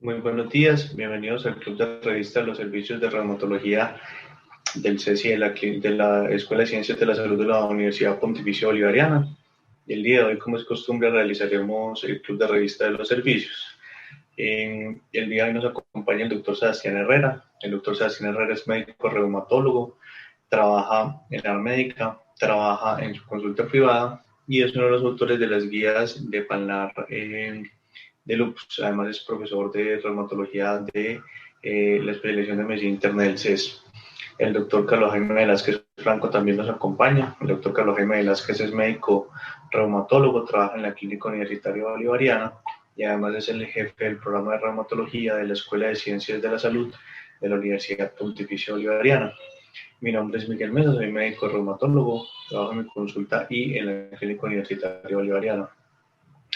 Muy buenos días, bienvenidos al Club de Revista de los Servicios de Reumatología del CESI de la Escuela de Ciencias de la Salud de la Universidad Pontificia Bolivariana. Y el día de hoy, como es costumbre, realizaremos el Club de Revista de los Servicios. El día de hoy nos acompaña el doctor Sebastián Herrera. El doctor Sebastián Herrera es médico reumatólogo, trabaja en la médica, trabaja en su consulta privada y es uno de los autores de las guías de PANLAR de lupus. Además es profesor de reumatología de la especialización de medicina interna del CES. El doctor Carlos Jaime Velázquez Franco también nos acompaña. El doctor Carlos Jaime Velázquez es médico reumatólogo, trabaja en la Clínica Universitaria Bolivariana y además es el jefe del programa de reumatología de la Escuela de Ciencias de la Salud de la Universidad Pontificia Bolivariana. Mi nombre es Miguel Mesa, soy médico reumatólogo, trabajo en mi consulta y en la Clínica Universitaria Bolivariana.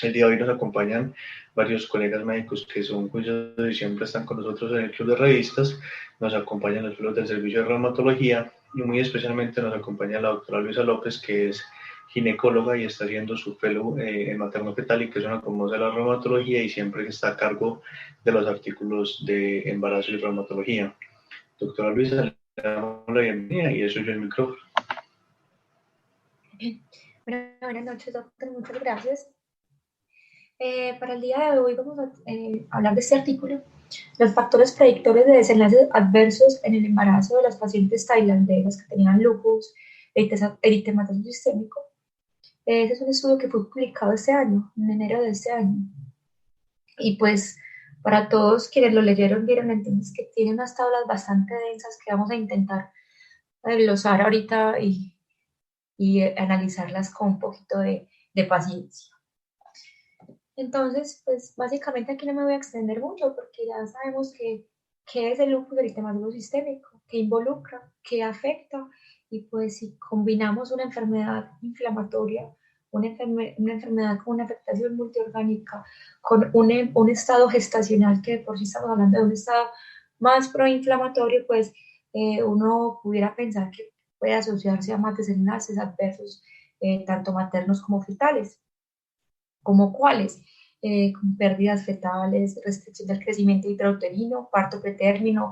El día de hoy nos acompañan varios colegas médicos que son cuyos y siempre están con nosotros en el Club de Revistas. Nos acompañan los fellows del Servicio de Reumatología y muy especialmente nos acompaña la doctora Luisa López, que es ginecóloga y está haciendo su fellow en materno-fetal y que es una famosa de la reumatología y siempre está a cargo de los artículos de embarazo y reumatología. Doctora Luisa, le damos la bienvenida y eso es el micrófono. Bueno, buenas noches, doctor. Muchas gracias. Para el día de hoy vamos a hablar de este artículo, los factores predictores de desenlaces adversos en el embarazo de las pacientes tailandesas que tenían lupus eritematoso sistémico. Ese es un estudio que fue publicado este año, en enero de este año. Y pues para todos quienes lo leyeron, vieron entonces que tiene unas tablas bastante densas que vamos a intentar glosar ahorita y analizarlas con un poquito de paciencia. Entonces, pues básicamente aquí no me voy a extender mucho porque ya sabemos qué es el lupus eritematoso sistémico, qué involucra, qué afecta y pues si combinamos una enfermedad inflamatoria, una enfermedad con una afectación multiorgánica, con un estado gestacional que por sí estamos hablando de un estado más proinflamatorio, pues uno pudiera pensar que puede asociarse a más desenlaces adversos, tanto maternos como fetales. ¿Como cuáles? Con pérdidas fetales, restricción del crecimiento intrauterino, parto pretérmino,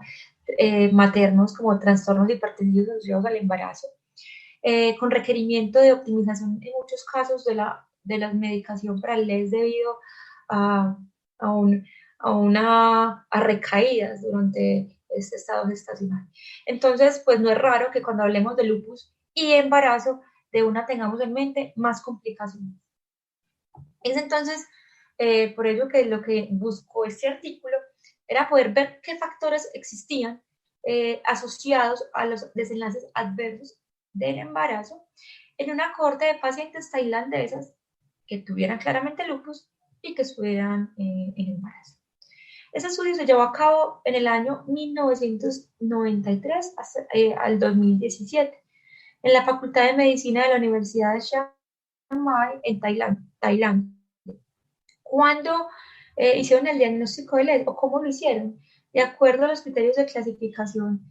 maternos como trastornos hipertensivos asociados al embarazo, con requerimiento de optimización en muchos casos de la medicación para el LES debido a, a, un, a recaídas durante este estado gestacional. Entonces, pues no es raro que cuando hablemos de lupus y embarazo, de una tengamos en mente más complicaciones. Es entonces por ello que lo que buscó este artículo era poder ver qué factores existían asociados a los desenlaces adversos del embarazo en una cohorte de pacientes tailandesas que tuvieran claramente lupus y que estuvieran en embarazo. Ese estudio se llevó a cabo en el año 1993 hasta, al 2017 en la Facultad de Medicina de la Universidad de Chiang Mai en Tailandia. ¿Cuándo hicieron el diagnóstico del ED o cómo lo hicieron? De acuerdo a los criterios de clasificación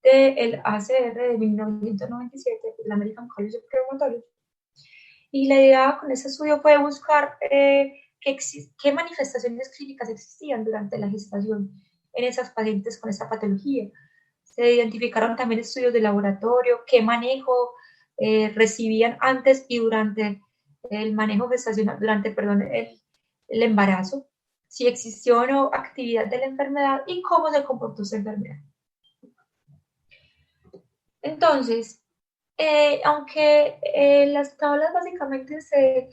del ACR de 1997, el American College of Rheumatology. Y la idea con este estudio fue buscar qué manifestaciones clínicas existían durante la gestación en esas pacientes con esta patología. Se identificaron también estudios de laboratorio, qué manejo recibían antes y durante el manejo gestacional, el embarazo, si existió o no actividad de la enfermedad y cómo se comportó esa enfermedad. Entonces, aunque las tablas básicamente se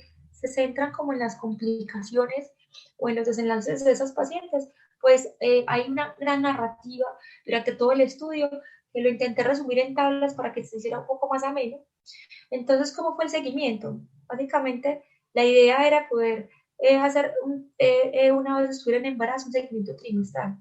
centran como en las complicaciones o en los desenlaces de esas pacientes, pues hay una gran narrativa durante todo el estudio que lo intenté resumir en tablas para que se hiciera un poco más ameno. Entonces, ¿cómo fue el seguimiento? Básicamente, la idea era poder hacer una vez estuviera en embarazo, un seguimiento trimestral.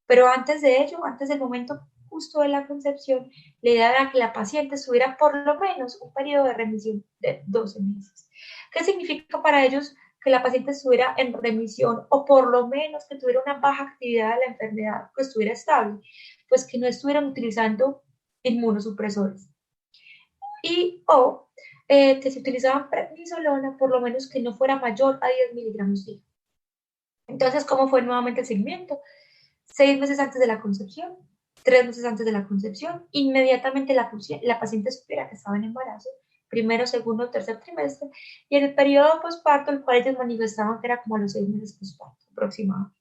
Pero antes de ello, antes del momento justo de la concepción, la idea era que la paciente estuviera por lo menos un periodo de remisión de 12 meses. ¿Qué significa para ellos que la paciente estuviera en remisión o por lo menos que tuviera una baja actividad de la enfermedad, que estuviera estable? Pues que no estuvieran utilizando inmunosupresores. Y o que se utilizaban prednisolona, por lo menos que no fuera mayor a 10 miligramos día. Entonces, ¿cómo fue nuevamente el seguimiento? 6 meses antes de la concepción, 3 meses antes de la concepción, inmediatamente la paciente supiera que estaba en embarazo, primero, segundo, tercer trimestre, y en el periodo postparto, el cual ellos manifestaban que era como a los 6 meses postparto aproximadamente.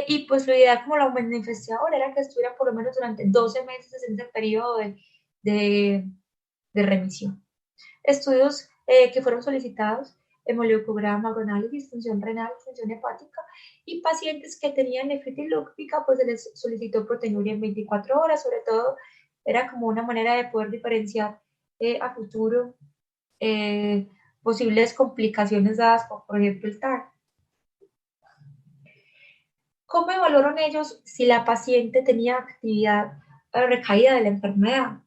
Y pues lo ideal, como lo manifesté ahora, era que estuviera por lo menos durante 12 meses en ese periodo de, de remisión. Estudios que fueron solicitados, hemoliocograma, análisis, función renal, función hepática, y pacientes que tenían nefritis lúpica, pues se les solicitó proteinuria en 24 horas, sobre todo era como una manera de poder diferenciar a futuro posibles complicaciones dadas por ejemplo, el TAR. ¿Cómo evaluaron ellos si la paciente tenía actividad recaída de la enfermedad?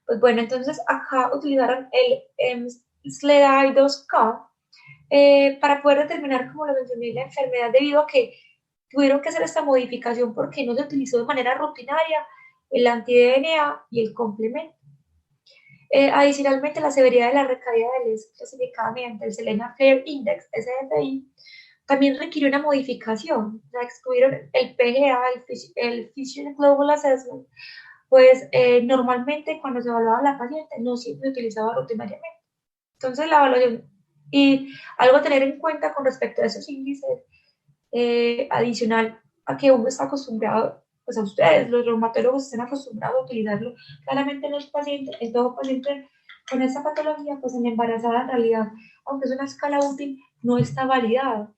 Pues bueno, entonces acá utilizaron el SLEDAI-2K para poder determinar, como lo mencioné, la enfermedad debido a que tuvieron que hacer esta modificación porque no se utilizó de manera rutinaria el anti-DNA y el complemento. Adicionalmente, la severidad de la recaída del es clasificada mediante el Selena Care Index, SFI, también requirió una modificación. O sea, excluyeron el PGA, el Fisher Global Assessment, pues normalmente cuando se evaluaba a la paciente no siempre se utilizaba rutinariamente. Entonces la evaluación y algo a tener en cuenta con respecto a esos índices adicional a que uno está acostumbrado, pues a ustedes, los reumatólogos están acostumbrados a utilizarlo. Claramente los pacientes, en todo paciente con esta patología, pues en embarazada en realidad, aunque es una escala útil, no está validada.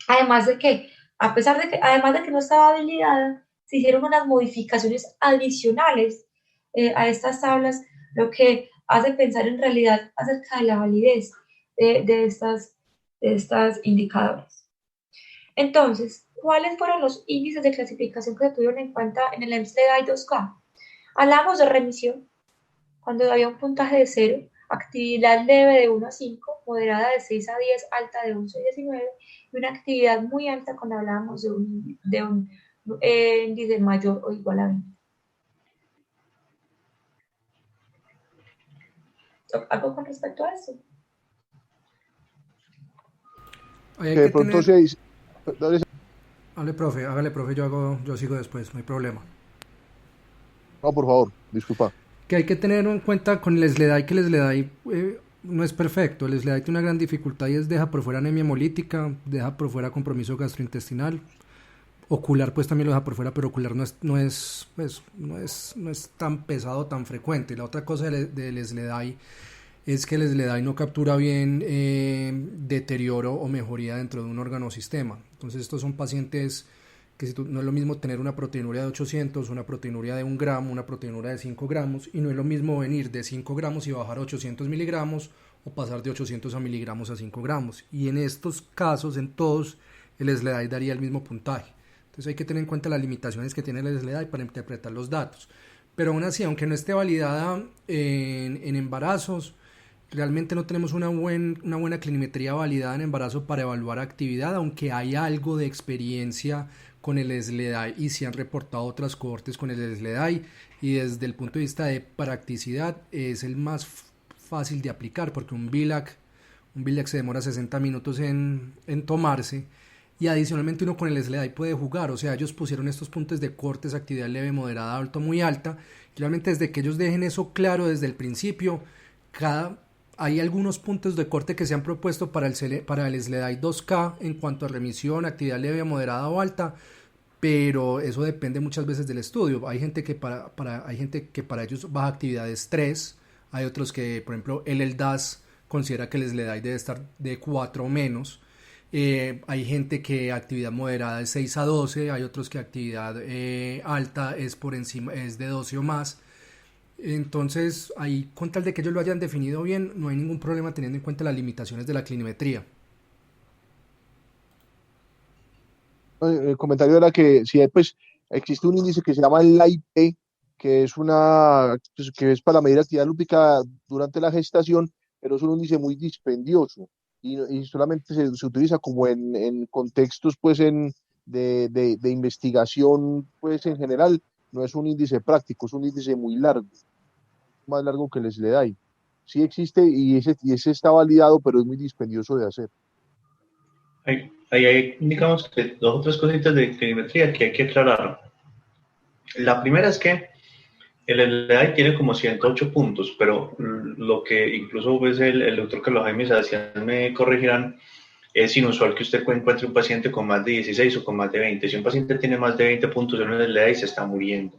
Además de que, además de que no estaba validada, se hicieron unas modificaciones adicionales a estas tablas, lo que hace pensar en realidad acerca de la validez de estas indicadores. Entonces, ¿cuáles fueron los índices de clasificación que se tuvieron en cuenta en el MCDI-2K? Hablamos de remisión, cuando había un puntaje de 0, actividad leve de 1 a 5, moderada de 6 a 10, alta de 11 a 19, y una actividad muy alta cuando hablábamos de un índice mayor o igual a 20. ¿Algo con respecto a eso? Hay Que de que pronto tener, se dice, dale, hágale profe, yo sigo después, no hay problema. no, por favor, disculpa. Que hay que tener en cuenta con el SLEDAI que el SLEDAI no es perfecto. El SLEDAI tiene una gran dificultad y es deja por fuera anemia hemolítica, deja por fuera compromiso gastrointestinal. Ocular pues también lo deja por fuera, pero ocular no es tan pesado, tan frecuente. La otra cosa del SLEDAI es que el SLEDAI no captura bien deterioro o mejoría dentro de un órgano o sistema. Entonces estos son pacientes que no es lo mismo tener una proteinuria de 800, una proteinuria de 1 gramo, una proteinuria de 5 gramos, y no es lo mismo venir de 5 gramos y bajar a 800 miligramos o pasar de 800 a miligramos a 5 gramos. Y en estos casos, en todos, el SLEDAI daría el mismo puntaje. Entonces hay que tener en cuenta las limitaciones que tiene el SLEDAI para interpretar los datos. Pero aún así, aunque no esté validada en embarazos, realmente no tenemos una buena clinimetría validada en embarazo para evaluar actividad, aunque hay algo de experiencia con el SLEDAI y se han reportado otras cohortes con el SLEDAI, y desde el punto de vista de practicidad es el más fácil de aplicar porque un BILAC se demora 60 minutos en tomarse, y adicionalmente uno con el SLEDAI puede jugar. O sea, ellos pusieron estos puntos de cortes, actividad leve, moderada, alto, muy alta, y realmente desde que ellos dejen eso claro desde el principio, hay algunos puntos de corte que se han propuesto para el SLEDAI 2K en cuanto a remisión, actividad leve, moderada o alta, pero eso depende muchas veces del estudio. Hay gente que para ellos baja actividad es 3, hay otros que, por ejemplo, el ELDAS considera que el SLEDAI debe estar de 4 o menos. Hay gente que actividad moderada es 6 a 12, hay otros que actividad alta es por encima, es de 12 o más. Entonces, ahí, con tal de que ellos lo hayan definido bien, no hay ningún problema teniendo en cuenta las limitaciones de la clinimetría. El comentario era que si hay, pues, existe un índice que se llama el LAIP, que es pues, que es para medir actividad lúpica durante la gestación, pero es un índice muy dispendioso y solamente se utiliza como en contextos pues de investigación pues en general. No es un índice práctico, es un índice muy largo, más largo que el SLEDAI. Sí existe y ese está validado, pero es muy dispendioso de hacer. Hay, digamos que dos o tres cositas de clinimetría que hay que aclarar. La primera es que el LDAI tiene como 108 puntos, pero lo que incluso pues, el doctor Carlos Jaime Sebastián me corregirán, es inusual que usted encuentre un paciente con más de 16 o con más de 20. Si un paciente tiene más de 20 puntos en un SLEDAI, se está muriendo.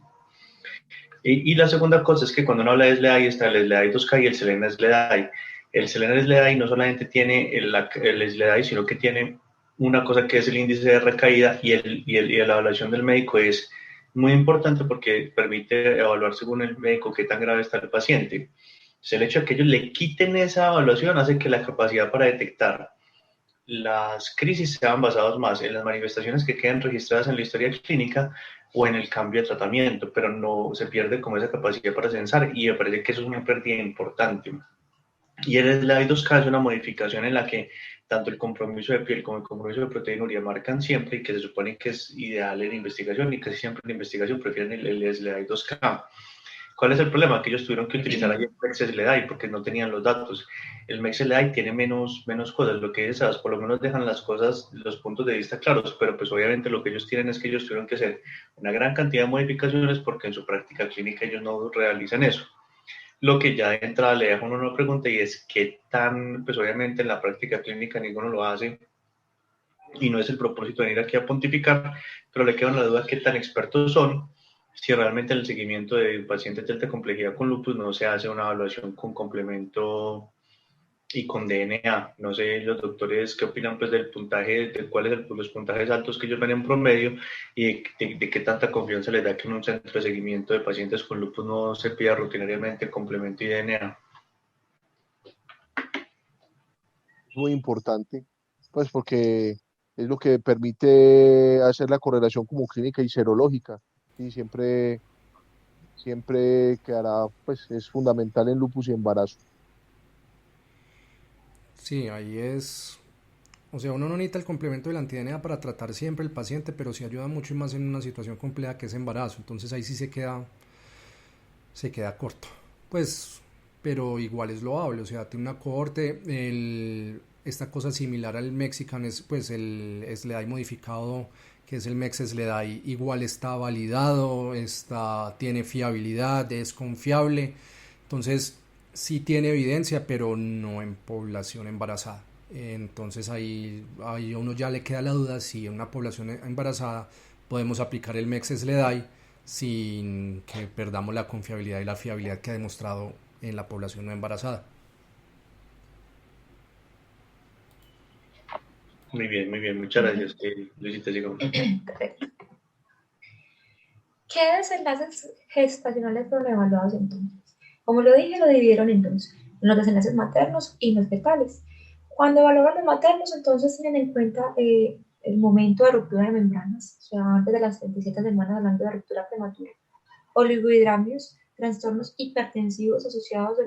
Y la segunda cosa es que cuando uno habla de SLEDAI, está el SLEDAI 2K y el Selena SLEDAI. El Selena SLEDAI no solamente tiene el SLEDAI, sino que tiene una cosa que es el índice de recaída y la evaluación del médico es muy importante porque permite evaluar según el médico qué tan grave está el paciente. Entonces, el hecho de que ellos le quiten esa evaluación hace que la capacidad para detectar las crisis sean basadas más en las manifestaciones que quedan registradas en la historia clínica o en el cambio de tratamiento, pero no se pierde como esa capacidad para censar y me parece que eso es una pérdida importante. Y el SLAI2K es una modificación en la que tanto el compromiso de piel como el compromiso de proteinuria marcan siempre y que se supone que es ideal en investigación y casi siempre en investigación prefieren el SLAI2K. ¿Cuál es el problema? Que ellos tuvieron que utilizar ahí el MEX-SLAI porque no tenían los datos. El MEX-SLAI tiene menos cosas, lo que esas por lo menos dejan las cosas, los puntos de vista claros, pero pues obviamente lo que ellos tienen es que ellos tuvieron que hacer una gran cantidad de modificaciones porque en su práctica clínica ellos no realizan eso. Lo que ya de entrada le deja uno una pregunta y es qué tan, pues obviamente en la práctica clínica ninguno lo hace y no es el propósito de venir aquí a pontificar, pero le queda la duda qué tan expertos son si realmente el seguimiento de pacientes de alta complejidad con lupus no se hace una evaluación con complemento y con DNA. No sé los doctores qué opinan pues del puntaje, de cuáles son los puntajes altos que ellos ven en promedio y de qué tanta confianza les da que en un centro de seguimiento de pacientes con lupus no se pida rutinariamente complemento y DNA. Muy importante, pues porque es lo que permite hacer la correlación como clínica y serológica. Y siempre quedará, pues es fundamental en lupus y embarazo. Sí, ahí es, o sea, uno no necesita el complemento del anti-DNA para tratar siempre el paciente, pero sí ayuda mucho y más en una situación compleja que es embarazo. Entonces ahí sí se queda corto. Pues, pero igual es loable, o sea, tiene una cohorte, esta cosa similar al Mexican es pues el SLEDAI modificado, que es el MEX SLEDAI, igual está validado, tiene fiabilidad, es confiable, entonces sí tiene evidencia, pero no en población embarazada. Entonces ahí a uno ya le queda la duda si en una población embarazada podemos aplicar el MEX SLEDAI sin que perdamos la confiabilidad y la fiabilidad que ha demostrado en la población no embarazada. Muy bien, muchas gracias, Luisita, sigamos. ¿Qué desenlaces gestacionales fueron evaluados entonces? Como lo dije, lo dividieron entonces en los desenlaces maternos y los fetales. Cuando evaluaban los maternos, entonces tienen en cuenta el momento de ruptura de membranas, o sea, antes de las 27 semanas, hablando de ruptura prematura, oligohidramios, trastornos hipertensivos asociados,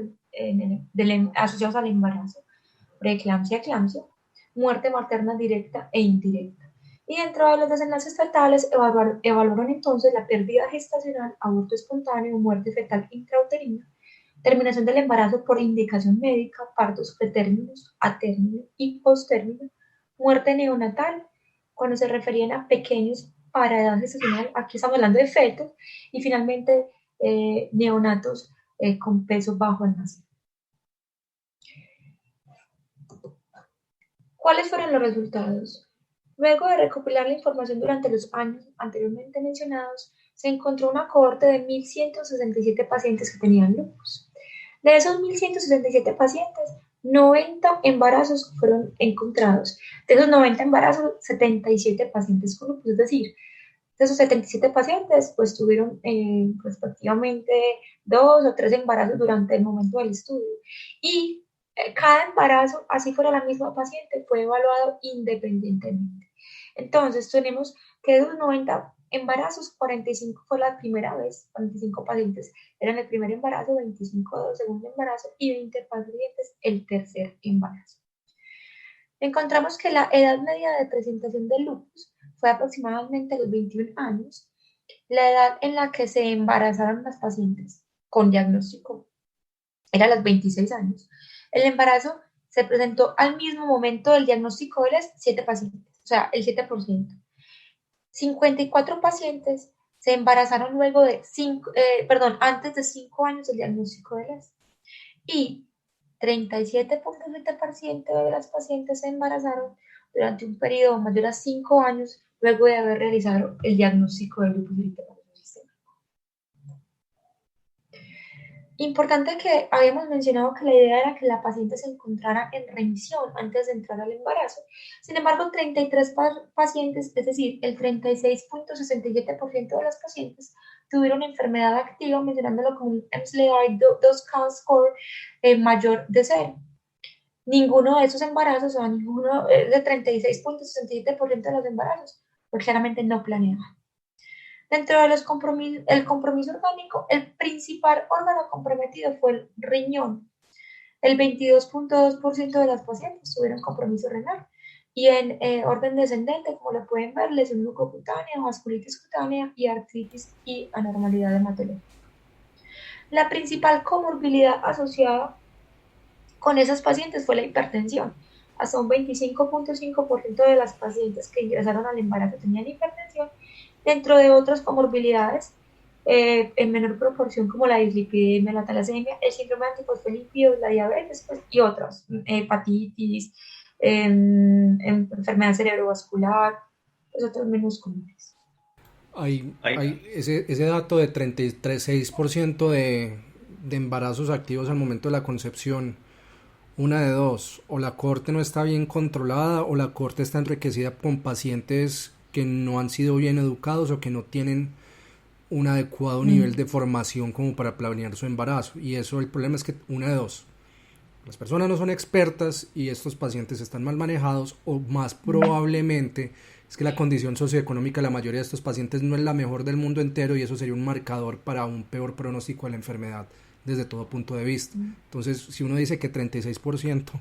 asociados al embarazo, preeclampsia, eclampsia, muerte materna directa e indirecta. Y dentro de los desenlaces fetales evaluaron entonces la pérdida gestacional, aborto espontáneo, muerte fetal intrauterina, terminación del embarazo por indicación médica, partos pretérminos, a término y posttérmino, muerte neonatal, cuando se referían a pequeños para edad gestacional, aquí estamos hablando de fetos, y finalmente neonatos con peso bajo al nacer. ¿Cuáles fueron los resultados? Luego de recopilar la información durante los años anteriormente mencionados, se encontró una cohorte de 1.167 pacientes que tenían lupus. De esos 1.167 pacientes, 90 embarazos fueron encontrados. De esos 90 embarazos, 77 pacientes con lupus, es decir, de esos 77 pacientes, pues tuvieron respectivamente 2 o 3 embarazos durante el momento del estudio. Y cada embarazo, así fuera la misma paciente, fue evaluado independientemente. Entonces, tenemos que de los 90 embarazos, 45 fue la primera vez, 45 pacientes eran el primer embarazo, 25 el segundo embarazo y 20 pacientes el tercer embarazo. Encontramos que la edad media de presentación del lupus fue aproximadamente los 21 años, la edad en la que se embarazaron las pacientes con diagnóstico era los 26 años. El embarazo se presentó al mismo momento del diagnóstico de las 7 pacientes, o sea, el 7%. 54 pacientes se embarazaron luego de antes de 5 años del diagnóstico de las. Y 37.7% de las pacientes se embarazaron durante un periodo mayor a 5 años luego de haber realizado el diagnóstico del lupus eritematoso sistémico. Importante que habíamos mencionado que la idea era que la paciente se encontrara en remisión antes de entrar al embarazo. Sin embargo, 33 pacientes, es decir, el 36.67% de las pacientes tuvieron enfermedad activa, mencionándolo con un MSLEDAI 2K score mayor de 0. Ninguno de esos embarazos, o ninguno del 36.67% de los embarazos, fue claramente no planeado. Dentro de el compromiso orgánico, el principal órgano comprometido fue el riñón. El 22.2% de las pacientes tuvieron compromiso renal. Y en orden descendente, como lo pueden ver, lesión mucocutánea, vasculitis cutánea y artritis y anormalidad hematológica. La principal comorbilidad asociada con esas pacientes fue la hipertensión. Hasta un 25.5% de las pacientes que ingresaron al embarazo tenían hipertensión, dentro de otras comorbilidades en menor proporción como la dislipidemia, la talasemia, el síndrome antifosfolípidos, la diabetes y otras, hepatitis, enfermedad cerebrovascular, los otros menos comunes. Hay ese dato de 36% de embarazos activos al momento de la concepción. Una de dos, o la cohorte no está bien controlada o la cohorte está enriquecida con pacientes que no han sido bien educados o que no tienen un adecuado nivel de formación como para planear su embarazo. Y eso, el problema es que una de dos, las personas no son expertas y estos pacientes están mal manejados, o más probablemente es que la condición socioeconómica de la mayoría de estos pacientes no es la mejor del mundo entero, y eso sería un marcador para un peor pronóstico de la enfermedad desde todo punto de vista. Entonces, si uno dice que 36%,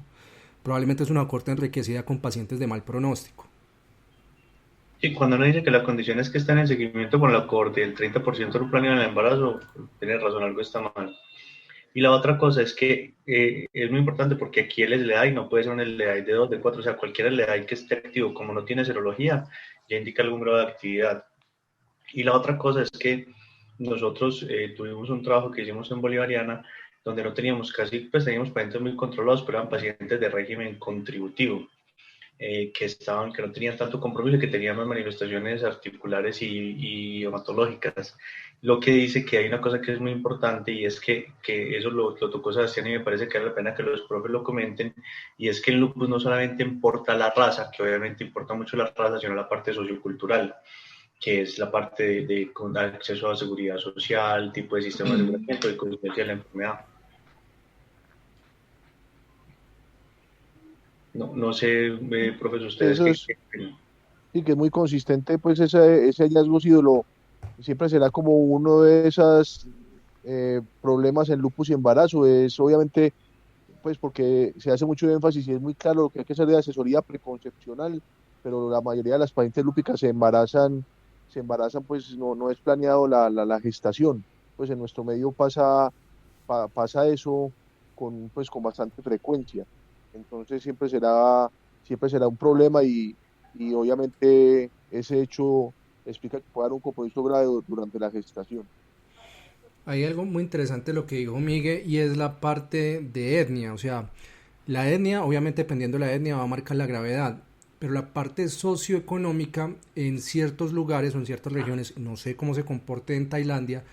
probablemente es una cohorte enriquecida con pacientes de mal pronóstico. Y cuando uno dice que la condición es que están en seguimiento con la cohorte y el 30% no planean el embarazo, tiene razón, algo está mal. Y la otra cosa es que es muy importante porque aquí el SLEDAI no puede ser un SLEDAI de 2, de 4, o sea, cualquier SLEDAI que esté activo, como no tiene serología, ya indica algún grado de actividad. Y la otra cosa es que nosotros tuvimos un trabajo que hicimos en Bolivariana, donde no teníamos teníamos pacientes muy controlados, pero eran pacientes de régimen contributivo, que no tenían tanto compromiso, que tenían más manifestaciones articulares y hematológicas. Lo que dice que hay una cosa que es muy importante, y es que eso lo tocó Sebastián, y me parece que vale la pena que los profes lo comenten, y es que el lupus no solamente importa la raza, que obviamente importa mucho la raza, sino la parte sociocultural, que es la parte de acceso a seguridad social, tipo de sistema de aseguramiento y consecuencia de la enfermedad. No sé, profesor, ustedes sí, que es muy consistente, pues ese hallazgo siempre será como uno de esos problemas en lupus y embarazo. Es obviamente, pues porque se hace mucho énfasis y es muy claro que hay que hacer de asesoría preconcepcional, pero la mayoría de las pacientes lúpicas se embarazan, pues no es planeado la gestación. Pues en nuestro medio pasa eso con bastante frecuencia. Entonces siempre será un problema, y obviamente ese hecho explica que puede haber un compromiso grave durante la gestación. Hay algo muy interesante lo que dijo Miguel, y es la parte de etnia. O sea, la etnia, obviamente dependiendo de la etnia va a marcar la gravedad, pero la parte socioeconómica en ciertos lugares o en ciertas regiones, no sé cómo se comporte en Tailandia,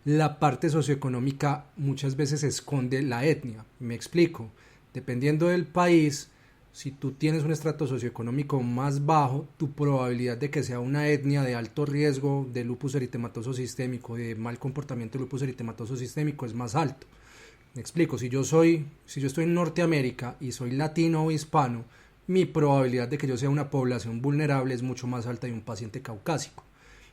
la parte socioeconómica muchas veces esconde la etnia. Me explico. Dependiendo del país, si tú tienes un estrato socioeconómico más bajo, tu probabilidad de que sea una etnia de alto riesgo de lupus eritematoso sistémico, de mal comportamiento de lupus eritematoso sistémico, es más alto. Me explico, si yo estoy en Norteamérica y soy latino o hispano, mi probabilidad de que yo sea una población vulnerable es mucho más alta de un paciente caucásico.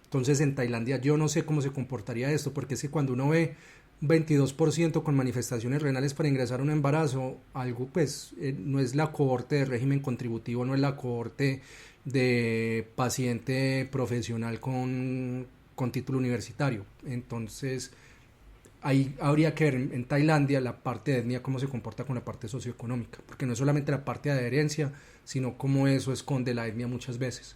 Entonces en Tailandia yo no sé cómo se comportaría esto, porque es que cuando uno ve 22% con manifestaciones renales para ingresar a un embarazo, algo pues no es la cohorte de régimen contributivo, no es la cohorte de paciente profesional con título universitario. Entonces ahí habría que ver en Tailandia la parte de etnia, cómo se comporta con la parte socioeconómica, porque no es solamente la parte de adherencia, sino cómo eso esconde la etnia muchas veces.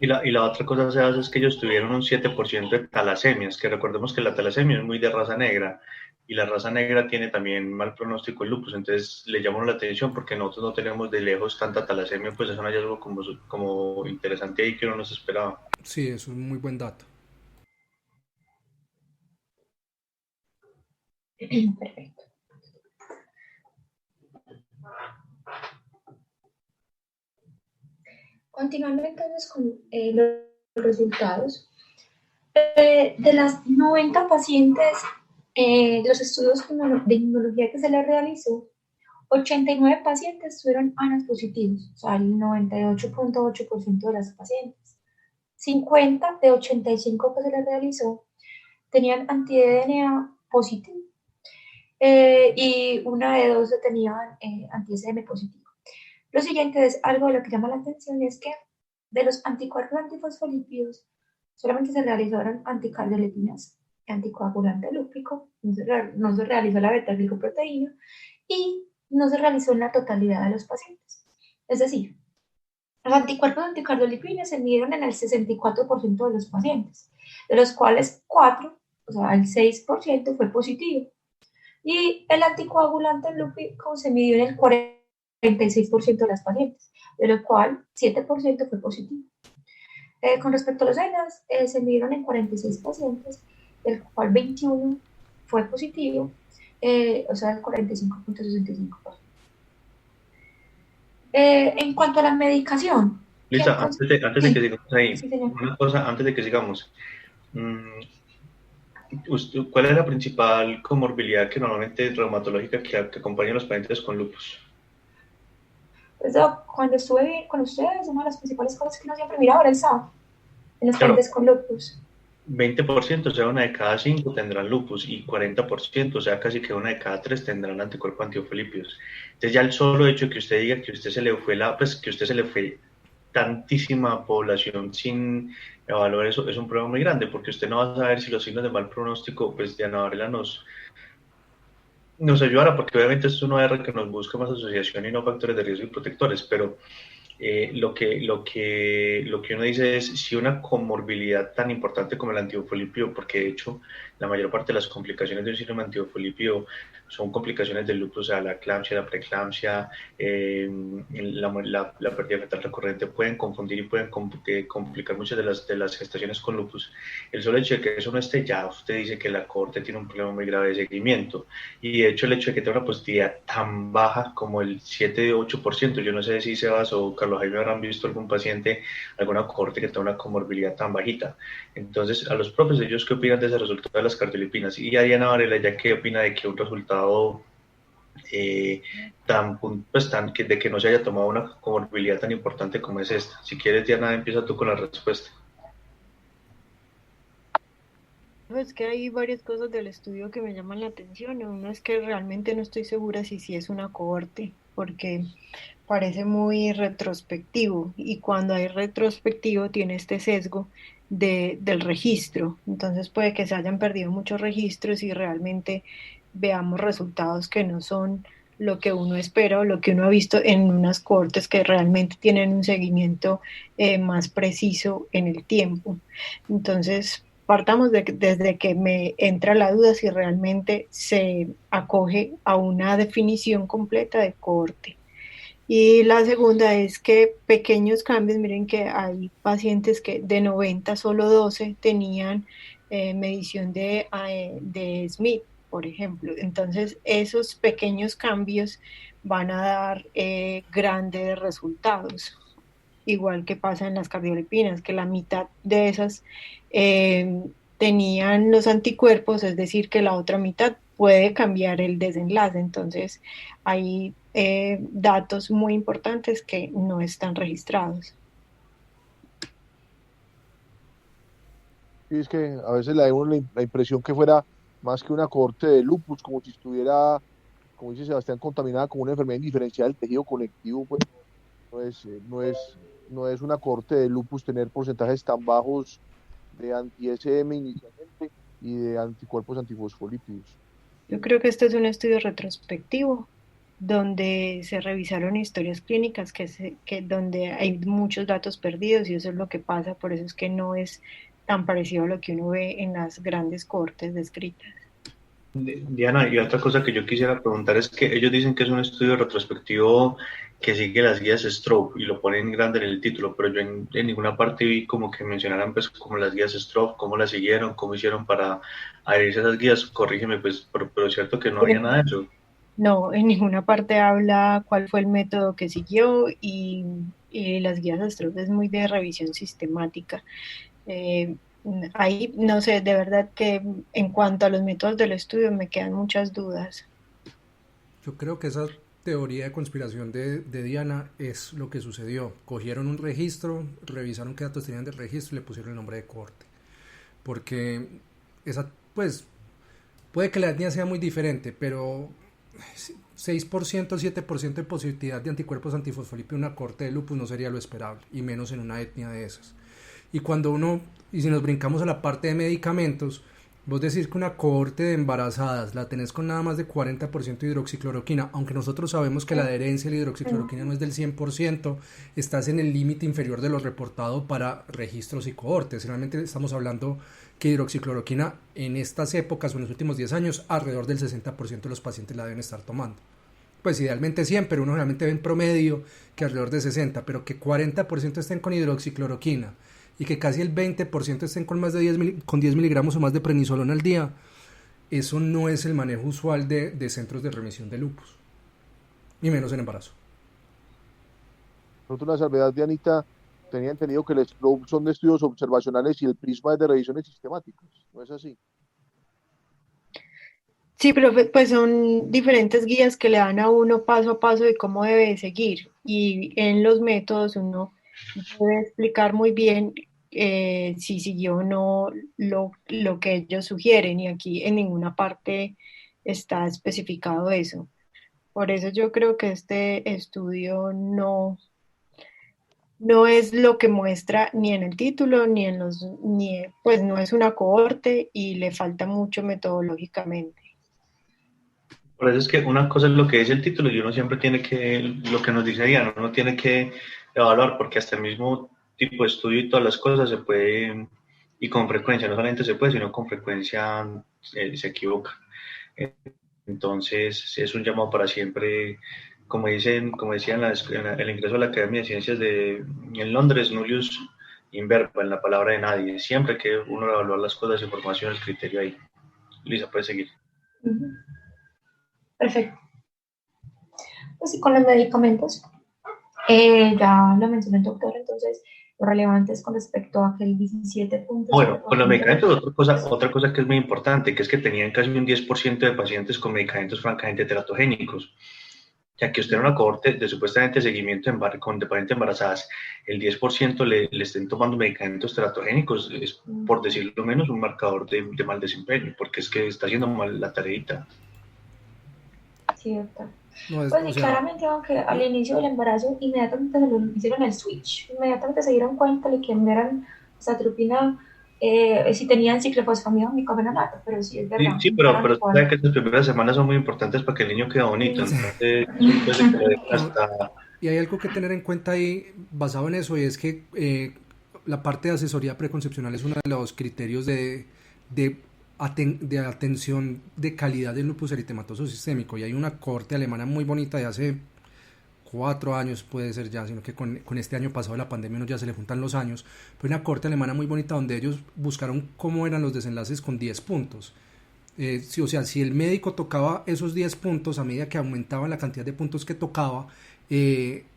Y la otra cosa se hace es que ellos tuvieron un 7% de talasemias, que recordemos que la talasemia es muy de raza negra, y la raza negra tiene también mal pronóstico en lupus, entonces le llamó la atención porque nosotros no tenemos de lejos tanta talasemia, pues es un hallazgo como interesante ahí que uno no se esperaba. Sí, eso es un muy buen dato. Perfecto. Continuando entonces con los resultados, de las 90 pacientes, los estudios de inmunología que se les realizó, 89 pacientes tuvieron ANAS positivos, o sea, el 98.8% de las pacientes. 50 de 85 que se les realizó tenían anti-DNA positivo y una de dos tenían anti-SM positivo. Lo siguiente es algo de lo que llama la atención, es que de los anticuerpos antifosfolípidos solamente se realizaron anticardioletinas y anticoagulante lúpico, no se realizó la beta-glicoproteína y no se realizó en la totalidad de los pacientes. Es decir, los anticuerpos anticardiolipina se midieron en el 64% de los pacientes, de los cuales 4, o sea, el 6% fue positivo. Y el anticoagulante lúpico se midió en el 46% de las pacientes, de lo cual 7% fue positivo. Con respecto a los ENAs, se midieron en 46 pacientes, del cual 21 fue positivo, o sea, el 45.65%. En cuanto a la medicación. Lisa, antes de que sigamos ahí, Sí, señor. una cosa antes de que sigamos. ¿Cuál es la principal comorbilidad que normalmente reumatológica que acompaña a los pacientes con lupus? Pues, cuando estuve con ustedes, una de las principales cosas que uno siempre miraba era el SAP en los pacientes con lupus. 20%, o sea, una de cada 5 tendrán lupus y 40%, o sea, casi que una de cada 3 tendrán anticuerpos antiofolipios. Entonces ya el solo hecho de que usted diga que usted se le fue que usted se le fue tantísima población sin evaluar eso, es un problema muy grande, porque usted no va a saber si los signos de mal pronóstico, pues de Ana Varela nos ayudará, porque obviamente esto es una R que nos busca más asociación y no factores de riesgo y protectores, pero lo que uno dice es si una comorbilidad tan importante como el antiofolipido, porque de hecho la mayor parte de las complicaciones de un síndrome antiofolipido son complicaciones del lupus, o sea, la eclampsia, la preeclampsia, la pérdida fetal recurrente, pueden confundir y pueden complicar muchas de las gestaciones con lupus. El solo hecho de que eso no esté, ya usted dice que la cohorte tiene un problema muy grave de seguimiento, y de hecho el hecho de que tenga una positividad tan baja como el 7-8%, yo no sé si Sebas o Carlos Jaime habrán visto algún paciente, alguna cohorte que tenga una comorbilidad tan bajita. Entonces, a los profes, ¿ellos qué opinan de ese resultado de las cardiolipinas? Y a Diana Varela, ¿ya qué opina de que un resultado de que no se haya tomado una comorbilidad tan importante como es esta? Si quieres, Diana, empieza tú con la respuesta. Es que hay varias cosas del estudio que me llaman la atención. Uno es que realmente no estoy segura si es una cohorte, porque parece muy retrospectivo y cuando hay retrospectivo tiene este sesgo del registro. Entonces puede que se hayan perdido muchos registros y realmente veamos resultados que no son lo que uno espera o lo que uno ha visto en unas cohortes que realmente tienen un seguimiento más preciso en el tiempo. Entonces, partamos desde que me entra la duda si realmente se acoge a una definición completa de cohorte. Y la segunda es que pequeños cambios, miren que hay pacientes que de 90 solo 12 tenían medición de Smith, por ejemplo. Entonces, esos pequeños cambios van a dar grandes resultados. Igual que pasa en las cardiolipinas, que la mitad de esas tenían los anticuerpos, es decir, que la otra mitad puede cambiar el desenlace. Entonces, hay datos muy importantes que no están registrados. Y es que a veces le da uno la impresión que fuera más que una cohorte de lupus, como si estuviera, como dice Sebastián, contaminada con una enfermedad indiferencial del tejido conectivo, pues no es, no es una cohorte de lupus tener porcentajes tan bajos de anti-SM inicialmente. y de anticuerpos antifosfolípidos. Yo creo que este es un estudio retrospectivo donde se revisaron historias clínicas donde hay muchos datos perdidos y eso es lo que pasa, por eso es que no es tan parecido a lo que uno ve en las grandes cohortes descritas. Diana, y otra cosa que yo quisiera preguntar es que ellos dicen que es un estudio retrospectivo que sigue las guías Stroop y lo ponen grande en el título, pero yo en ninguna parte vi como que mencionaran pues como las guías Stroop, cómo las siguieron, cómo hicieron para adherirse a esas guías, corrígeme pues, pero es cierto que no había nada de eso. No, en ninguna parte habla cuál fue el método que siguió y las guías Stroop es muy de revisión sistemática. Ahí, no sé, de verdad que en cuanto a los métodos del estudio me quedan muchas dudas. Yo creo que esa teoría de conspiración de Diana es lo que sucedió. Cogieron un registro, revisaron qué datos tenían del registro y le pusieron el nombre de cohorte. Porque esa, pues, puede que la etnia sea muy diferente, pero 6%, 7% de positividad de anticuerpos antifosfolípidos en una cohorte de lupus no sería lo esperable, y menos en una etnia de esas. Y si nos brincamos a la parte de medicamentos, vos decís que una cohorte de embarazadas la tenés con nada más de 40% de hidroxicloroquina, aunque nosotros sabemos que la adherencia a la hidroxicloroquina no es del 100%, estás en el límite inferior de lo reportado para registros y cohortes. Realmente estamos hablando que hidroxicloroquina en estas épocas o en los últimos 10 años, alrededor del 60% de los pacientes la deben estar tomando. Pues idealmente 100, pero uno realmente ve en promedio que alrededor de 60, pero que 40% estén con hidroxicloroquina y que casi el 20% estén con más de 10 miligramos o más de prednisolona al día, eso no es el manejo usual de centros de remisión de lupus, ni menos en embarazo. Nosotros la salvedad de Anita tenía entendido que el Stroop son de estudios observacionales y el Prisma es de revisiones sistemáticas, ¿no es así? Sí, pero pues son diferentes guías que le dan a uno paso a paso de cómo debe seguir y en los métodos uno puede explicar muy bien si siguió o no lo que ellos sugieren y aquí en ninguna parte está especificado eso. Por eso yo creo que este estudio no es lo que muestra ni en el título, pues no es una cohorte y le falta mucho metodológicamente. Por eso es que una cosa es lo que dice el título y uno siempre tiene que, lo que nos dice Diana, uno tiene que evaluar porque hasta el mismo tipo de estudio y todas las cosas se puede, y con frecuencia, no solamente se puede, sino con frecuencia se equivoca. Entonces es un llamado para siempre, como decían el ingreso a la Academia de Ciencias en Londres, nullius in verba, en la palabra de nadie. Siempre que uno evaluar las cosas, información, el criterio ahí. Lisa, puedes seguir. Perfecto. Pues sí, con los medicamentos, ya lo mencionó el doctor, entonces lo relevante es con respecto a que el 17 puntos... Bueno, con los medicamentos, otra cosa que es muy importante, que es que tenían casi un 10% de pacientes con medicamentos francamente teratogénicos. Ya que usted en una cohorte de supuestamente seguimiento de pacientes embarazadas, el 10% le estén tomando medicamentos teratogénicos, es, por decirlo menos, un marcador de mal desempeño, porque es que está haciendo mal la tareita. Cierto. No pues sí, claramente, aunque al inicio del embarazo, inmediatamente se lo hicieron el switch, inmediatamente se dieron cuenta de que eran atropina, si tenían ciclofosfamida o micofenolato, pero sí es verdad. Sí, pero sabe que las primeras semanas son muy importantes para que el niño quede bonito, entonces hasta... Y hay algo que tener en cuenta ahí, basado en eso, y es que la parte de asesoría preconcepcional es uno de los criterios de atención de calidad del lupus eritematoso sistémico, y hay una cohorte alemana muy bonita de hace 4 años, puede ser ya, sino que con este año pasado de la pandemia ya se le juntan los años, pero una cohorte alemana muy bonita donde ellos buscaron cómo eran los desenlaces con 10 puntos. O sea, si el médico tocaba esos 10 puntos, a medida que aumentaba la cantidad de puntos que tocaba,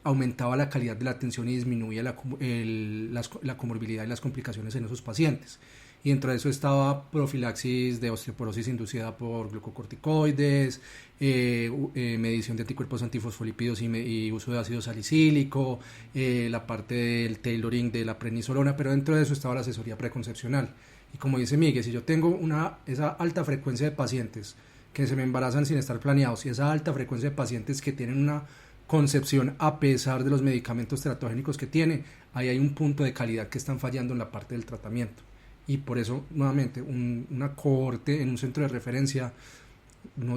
aumentaba la calidad de la atención y disminuía la comorbilidad y las complicaciones en esos pacientes. Y dentro de eso estaba profilaxis de osteoporosis inducida por glucocorticoides, medición de anticuerpos antifosfolípidos y uso de ácido salicílico, la parte del tailoring de la prednisolona, pero dentro de eso estaba la asesoría preconcepcional. Y como dice Miguel, si yo tengo esa alta frecuencia de pacientes que se me embarazan sin estar planeados y esa alta frecuencia de pacientes que tienen una concepción a pesar de los medicamentos teratogénicos que tiene, ahí hay un punto de calidad que están fallando en la parte del tratamiento. y por eso, nuevamente, una cohorte en un centro de referencia,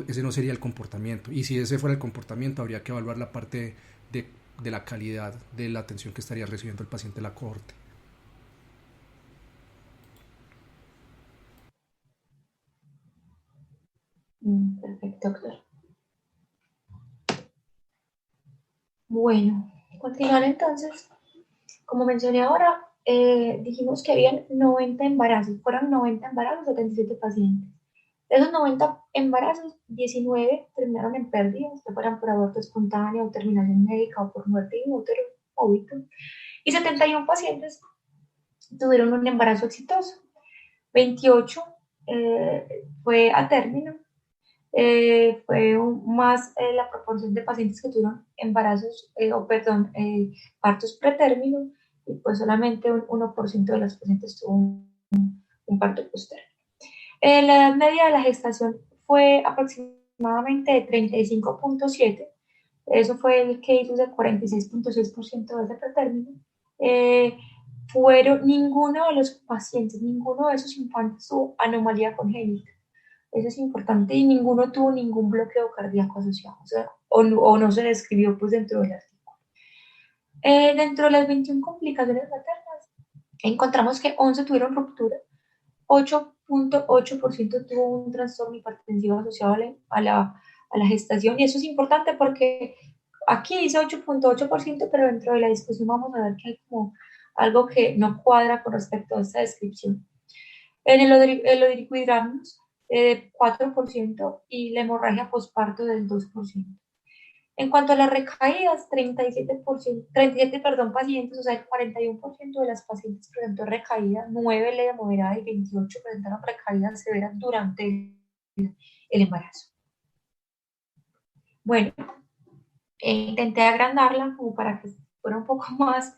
ese no sería el comportamiento. Y si ese fuera el comportamiento, habría que evaluar la parte de la calidad de la atención que estaría recibiendo el paciente de la cohorte. Perfecto, doctor. Bueno, continuar entonces. Como mencioné ahora, dijimos que habían 90 embarazos, fueron 90 embarazos, 77 pacientes. De esos 90 embarazos, 19 terminaron en pérdidas, que fueran por aborto espontáneo, o terminación médica o por muerte in útero, óbito. Y 71 pacientes tuvieron un embarazo exitoso. 28 fue a término. Fue más la proporción de pacientes que tuvieron embarazos, partos pretérmino, y pues solamente un 1% de los pacientes tuvo un parto posterior. La edad media de la gestación fue aproximadamente de 35.7, eso fue el case de 46.6% de ese pretérmino. Ninguno de los pacientes, ninguno de esos infantes tuvo anomalía congénita. Eso es importante, y ninguno tuvo ningún bloqueo cardíaco asociado, o no se describió pues dentro del artículo. Dentro de las 21 complicaciones maternas, encontramos que 11 tuvieron ruptura, 8.8% tuvo un trastorno hipertensivo asociado a la gestación, y eso es importante porque aquí dice 8.8%, pero dentro de la discusión vamos a ver que hay como algo que no cuadra con respecto a esta descripción. En el odiricohidrarnos, 4%, y la hemorragia posparto del 2%. En cuanto a las recaídas, 37 pacientes, o sea, el 41% de las pacientes presentó recaídas, 9 leve moderada y 28 presentaron recaídas severas durante el embarazo. Bueno, intenté agrandarla como para que fuera un poco más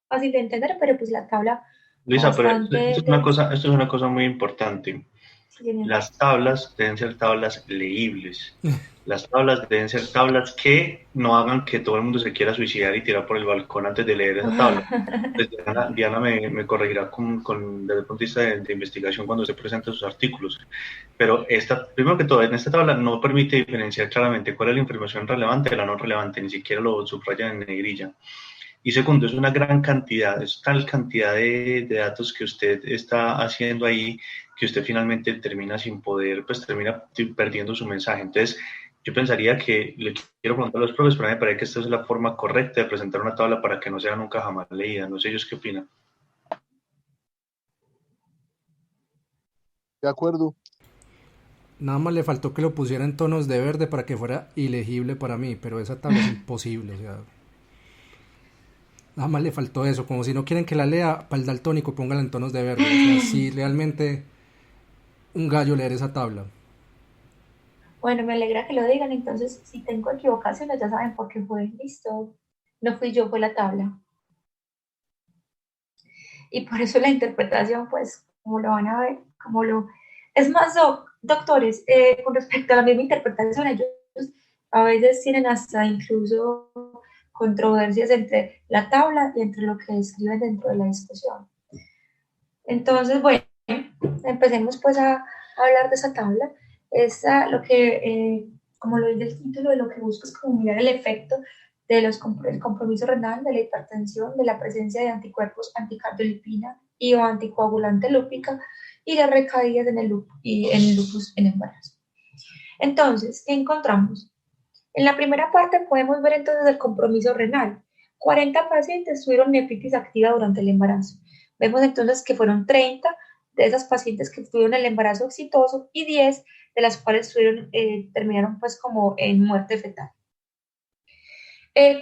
fácil de entender, pero pues la tabla... Luisa, pero esto es una cosa muy importante. Las tablas deben ser tablas leíbles. Las tablas deben ser tablas que no hagan que todo el mundo se quiera suicidar y tirar por el balcón antes de leer esa tabla. Pues Diana me corregirá desde el punto de vista de investigación cuando se presenten sus artículos. Pero primero que todo, en esta tabla no permite diferenciar claramente cuál es la información relevante de la no relevante, ni siquiera lo subraya en negrilla. Y segundo, es una gran cantidad, es tal cantidad de datos que usted está haciendo ahí que usted finalmente termina sin poder, pues termina perdiendo su mensaje. Entonces, yo pensaría que le quiero preguntar a los profes, pero me parece que esta es la forma correcta de presentar una tabla para que no sea nunca jamás leída. No sé ellos qué opinan. De acuerdo. Nada más le faltó que lo pusiera en tonos de verde para que fuera ilegible para mí, pero esa tabla es imposible, o sea... Nada más le faltó eso, como si no quieren que la lea, para el daltónico póngala en tonos de verde. O sea, sí, realmente un gallo leer esa tabla. Bueno, me alegra que lo digan, entonces si tengo equivocaciones ya saben por qué fue, listo. No fui yo, fue la tabla. Y por eso la interpretación, pues, como lo van a ver, Es más, doctores, con respecto a la misma interpretación, ellos a veces tienen hasta incluso controversias entre la tabla y entre lo que escriben dentro de la discusión. Entonces, bueno, empecemos pues a hablar de esa tabla. Lo que, como lo dice el título, de lo que busca es como mirar el efecto del compromiso renal, de la hipertensión, de la presencia de anticuerpos anticardiolipina y o anticoagulante lúpica, y las recaídas en el lupus en embarazo. Entonces, ¿qué encontramos? En la primera parte podemos ver entonces el compromiso renal. 40 pacientes tuvieron nefritis activa durante el embarazo. Vemos entonces que fueron 30 de esas pacientes que tuvieron el embarazo exitoso y 10 de las cuales terminaron pues como en muerte fetal.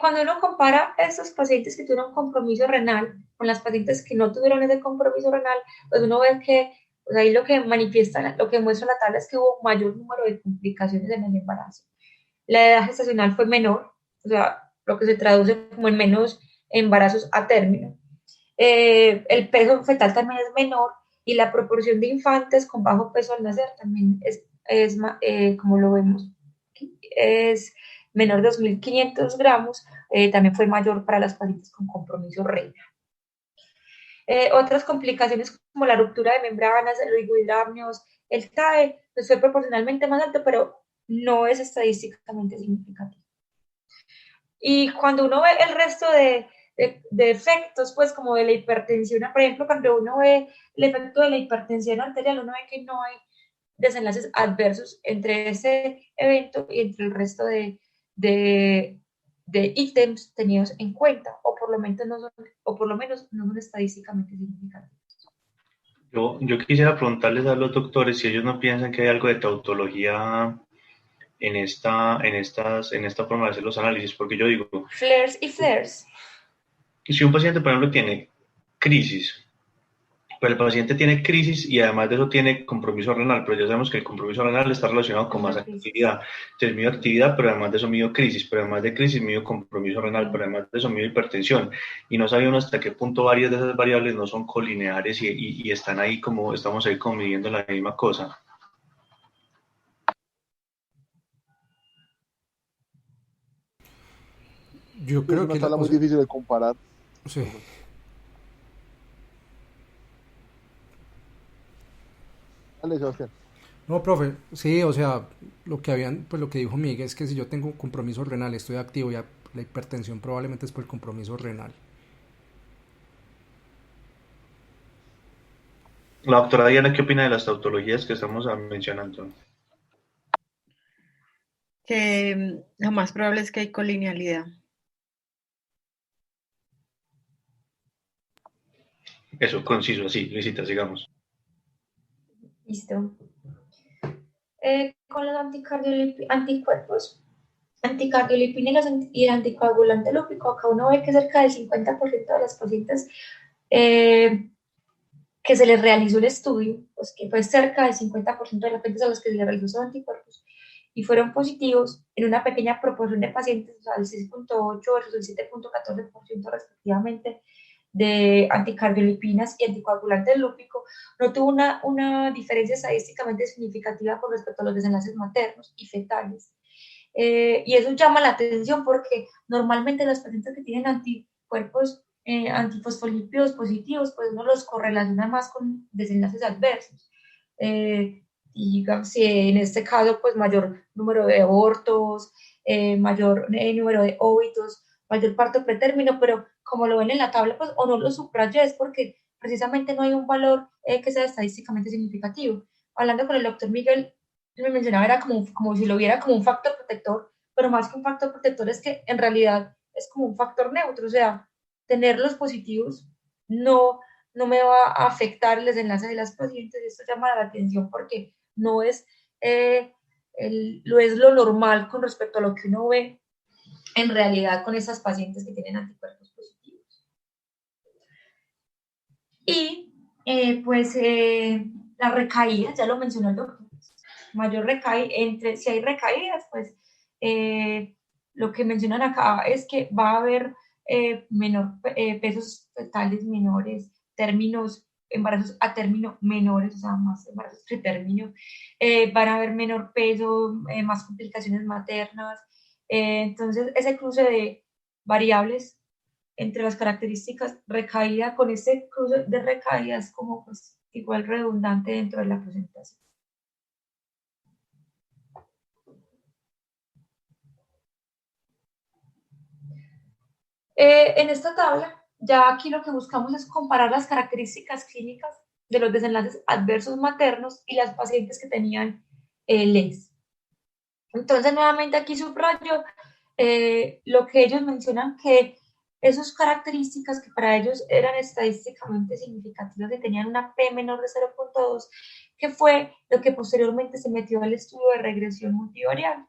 Cuando uno compara a estos pacientes que tuvieron compromiso renal con las pacientes que no tuvieron ese compromiso renal, pues uno ve que pues ahí lo que muestra la tabla es que hubo mayor número de complicaciones en el embarazo. La edad gestacional fue menor, o sea, lo que se traduce como en menos embarazos a término. El peso fetal también es menor, y la proporción de infantes con bajo peso al nacer también como lo vemos aquí, es menor de 2.500 gramos, también fue mayor para las pacientes con compromiso renal. Otras complicaciones como la ruptura de membranas, el oligohidramnios, el TAE, pues fue proporcionalmente más alto, pero no es estadísticamente significativo. Y cuando uno ve el resto de efectos, pues como de la hipertensión, por ejemplo, cuando uno ve el efecto de la hipertensión arterial, uno ve que no hay desenlaces adversos entre ese evento y entre el resto de ítems tenidos en cuenta, o por lo menos no son estadísticamente significativos. Yo quisiera preguntarles a los doctores si ellos no piensan que hay algo de tautología en esta forma de hacer los análisis, porque yo digo, Flares y flares. si un paciente, por ejemplo, tiene crisis, pero el paciente tiene crisis y además de eso tiene compromiso renal, pero ya sabemos que el compromiso renal está relacionado con más actividad. Entonces, mido actividad, pero además de eso mido crisis, pero además de crisis mido compromiso renal, pero además de eso mido hipertensión. Y no sabía uno hasta qué punto varias de esas variables no son colineares y están ahí como, estamos ahí como midiendo la misma cosa. Yo Es creo una que, tabla muy difícil de comparar. sí. Dale, Sebastián. No, profe, sí, o sea, pues lo que dijo Miguel es que si yo tengo un compromiso renal, estoy activo, ya la hipertensión probablemente es por el compromiso renal. La doctora Diana, ¿qué opina de las tautologías que estamos mencionando? Que lo más probable es que hay colinealidad. Eso, conciso, así, Luisita, sigamos. Listo. Con los anticuerpos anticardiolipínicos y el anticoagulante lúpico, acá uno ve que cerca del 50% de las pacientes que se les realizó el estudio, pues que fue cerca del 50% de las pacientes a los que se les realizó esos anticuerpos, y fueron positivos en una pequeña proporción de pacientes, o sea, el 6.8 versus el 7.14% respectivamente, de anticardiolipinas y anticoagulantes lúpico, no tuvo una diferencia estadísticamente significativa con respecto a los desenlaces maternos y fetales. Y eso llama la atención porque normalmente los pacientes que tienen anticuerpos antifosfolípidos positivos, pues uno los correlaciona más con desenlaces adversos. Y digamos, si en este caso, pues mayor número de abortos, mayor número de óbitos, mayor parto pretérmino, pero como lo ven en la tabla, pues o no lo subrayé, es porque precisamente no hay un valor que sea estadísticamente significativo. Hablando con el doctor Miguel, me mencionaba, era como si lo viera como un factor protector, pero más que un factor protector es que en realidad es como un factor neutro, o sea, tener los positivos no me va a afectar el desenlace de las pacientes, y esto llama la atención porque no es, es lo normal con respecto a lo que uno ve en realidad con esas pacientes que tienen anticuerpos positivos. Y las recaídas, ya lo mencionó el doctor, mayor recaída, si hay recaídas, pues lo que mencionan acá es que va a haber pesos fetales menores, embarazos a término menores, o sea, más embarazos pretérmino, van a haber menor peso, más complicaciones maternas. Entonces, ese cruce de variables entre las características recaída con ese cruce de recaídas como pues igual redundante dentro de la presentación. En esta tabla, ya aquí lo que buscamos es comparar las características clínicas de los desenlaces adversos maternos y las pacientes que tenían LES. Entonces, nuevamente aquí subrayo lo que ellos mencionan, que esas características que para ellos eran estadísticamente significativas, que tenían una P menor de 0.2, que fue lo que posteriormente se metió al estudio de regresión multivariable.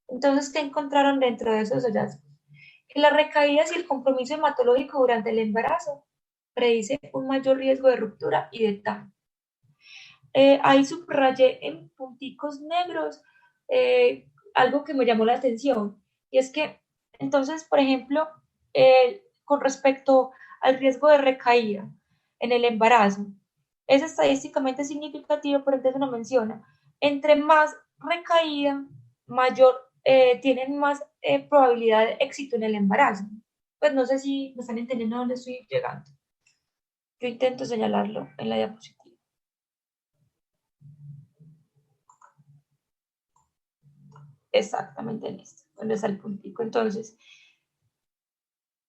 Entonces, ¿qué encontraron dentro de esos hallazgos? Que las recaídas y el compromiso hematológico durante el embarazo predice un mayor riesgo de ruptura y de TAM. Ahí subrayé en punticos negros algo que me llamó la atención, y es que, entonces, por ejemplo, con respecto al riesgo de recaída en el embarazo, es estadísticamente significativo, pero entonces uno menciona, entre más recaída, tienen más probabilidad de éxito en el embarazo. Pues no sé si me están entendiendo a dónde estoy llegando. Yo intento señalarlo en la diapositiva. Exactamente en esto, donde está el puntico. Entonces,